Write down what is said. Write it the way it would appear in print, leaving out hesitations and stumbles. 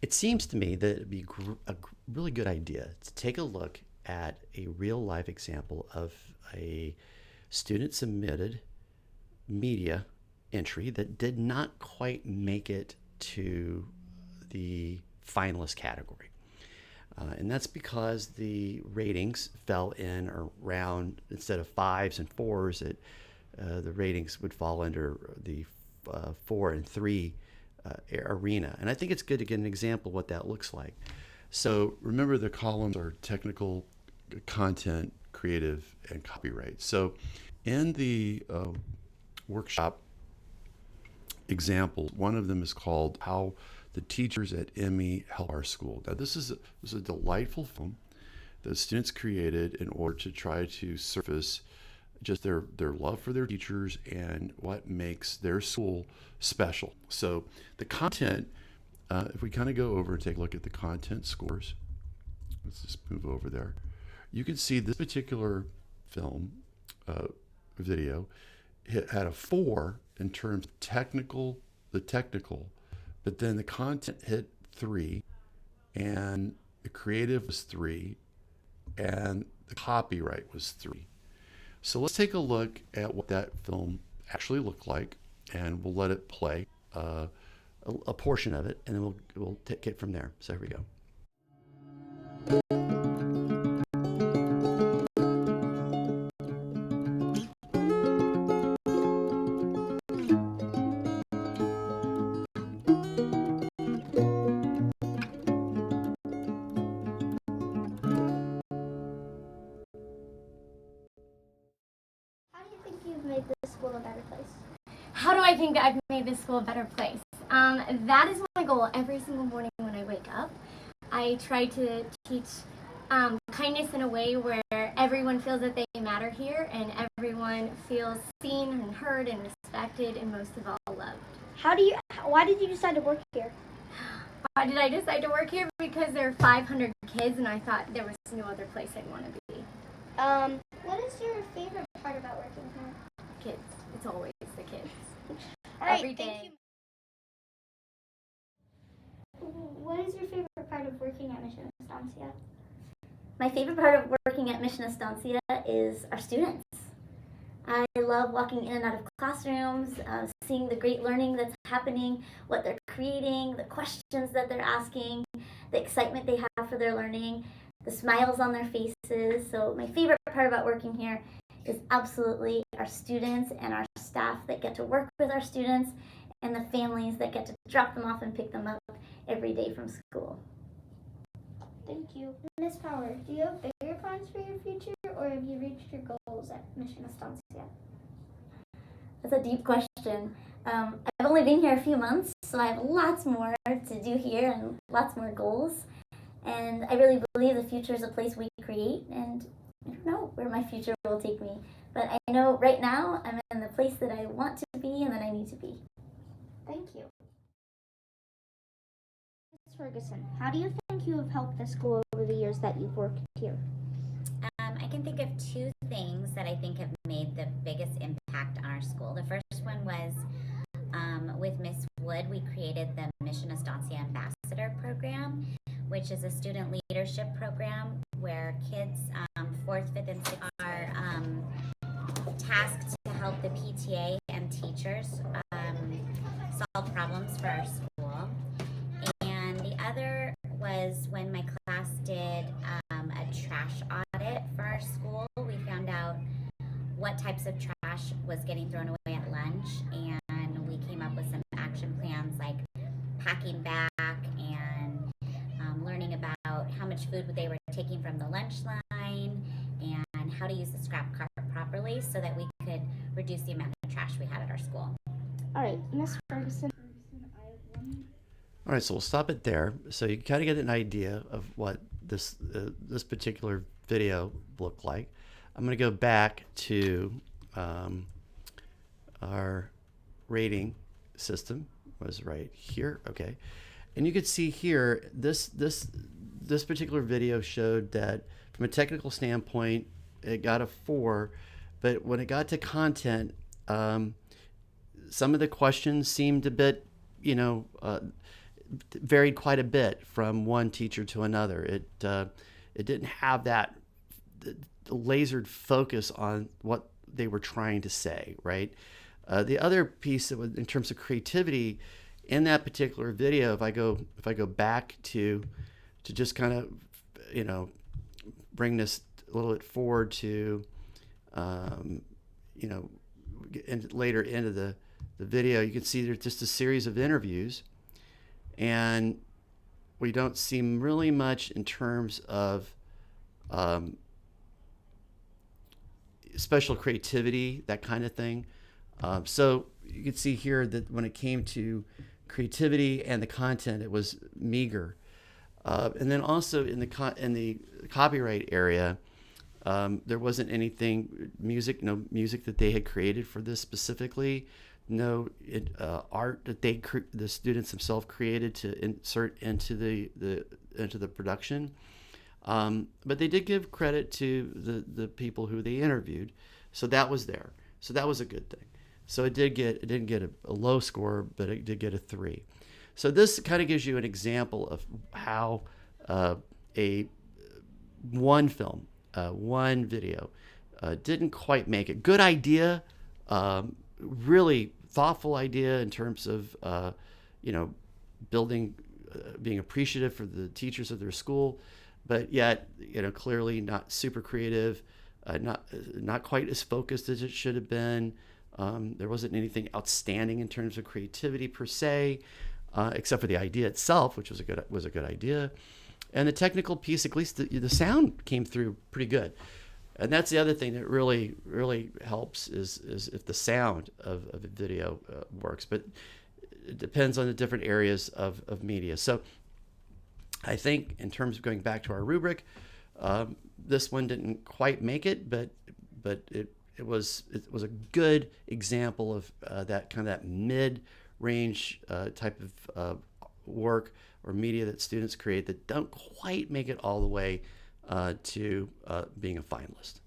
It seems to me that it'd be really good idea to take a look at a real life example of a student submitted media entry that did not quite make it to the finalist category. And that's because the ratings fell in around, instead of fives and fours, the ratings would fall under the 4 and 3 arena. And I think it's good to get an example of what that looks like. So remember, the columns are technical, content, creative, and copyright. So in the workshop examples, one of them is called How the Teachers at Emmy Help Our School. Now this is a delightful film that students created in order to try to surface just their love for their teachers and what makes their school special. So the content, if we kind of go over and take a look at the content scores, let's just move over there. You can see this particular film video had a 4 in terms of technical, but then the content hit 3, and the creative was 3, and the copyright was 3. So let's take a look at what that film actually looked like, and we'll let it play a portion of it, and then we'll take it from there. So here we go. How do you think you've made this school a better place? How do I think that I've made this school a better place? That is my goal every single morning when I wake up. I try to teach kindness in a way where everyone feels that they matter here and everyone feels seen and heard and respected and most of all loved. Why did you decide to work here? Why did I decide to work here? Because there are 500 kids and I thought there was no other place I'd want to be. What is your favorite part about working here? Kids. It's always the kids. All right, Every day. thank you. What is your favorite part of working at Mission Estancia? My favorite part of working at Mission Estancia is our students. I love walking in and out of classrooms, seeing the great learning that's happening, what they're creating, the questions that they're asking, the excitement they have for their learning, the smiles on their faces. So my favorite part about working here is absolutely our students and our staff that get to work with our students and the families that get to drop them off and pick them up every day from school. Thank you. Miss Power, do you have bigger plans for your future, or have you reached your goals at Mission Estancia? That's a deep question. I've only been here a few months, so I have lots more to do here and lots more goals. And I really believe the future is a place we create, and I don't know where my future will take me. But I know right now I'm in the place that I want to be and that I need to be. Thank you. Ms. Ferguson, how do you think you have helped the school over the years that you've worked here? I can think of 2 things that I think have made the biggest impact on our school. The first one was with Miss Wood, we created the Mission Estancia Ambassador Program, which is a student leadership program where kids 4th, 5th, and 6th are tasked to help the PTA and teachers solve problems for our school. And the other was when my class did a trash audit for our school. We found out what types of trash was getting thrown away at lunch, and we came up with some action plans like packing back and learning about how much food they were taking from the lunch line and how to use the scrap cart properly so that we could reduce the amount of trash we had at our school. All right, Miss Ferguson. All right, so we'll stop it there. So you kind of get an idea of what this particular video looked like. I'm going to go back to our rating system. Was right here, okay. And you could see here, this particular video showed that from a technical standpoint, it got a 4, but when it got to content, some of the questions seemed a bit, varied quite a bit from one teacher to another. It didn't have that lasered focus on what they were trying to say, right? The other piece that was in terms of creativity in that particular video, if I go back to just kind of, you know, bring this a little bit forward to, you know, later into the video, you can see there's just a series of interviews, and we don't see really much in terms of special creativity, that kind of thing. So you can see here that when it came to creativity and the content, it was meager. And then also in the copyright area, there wasn't anything no music that they had created for this specifically, no art that the students themselves created to insert into the production. But they did give credit to the people who they interviewed, so that was there. So that was a good thing. So it didn't get a low score, but it did get a 3. So this kind of gives you an example of how one film, one video, didn't quite make it. Good idea, really thoughtful idea in terms of you know, building, being appreciative for the teachers of their school, but yet, you know, clearly not super creative, not quite as focused as it should have been. There wasn't anything outstanding in terms of creativity per se, except for the idea itself, which was a good idea, and the technical piece. At least the sound came through pretty good, and that's the other thing that really helps is if the sound of a video works. But it depends on the different areas of media. So I think in terms of going back to our rubric, this one didn't quite make it, but it was a good example of that mid-range type of work or media that students create that don't quite make it all the way to being a finalist.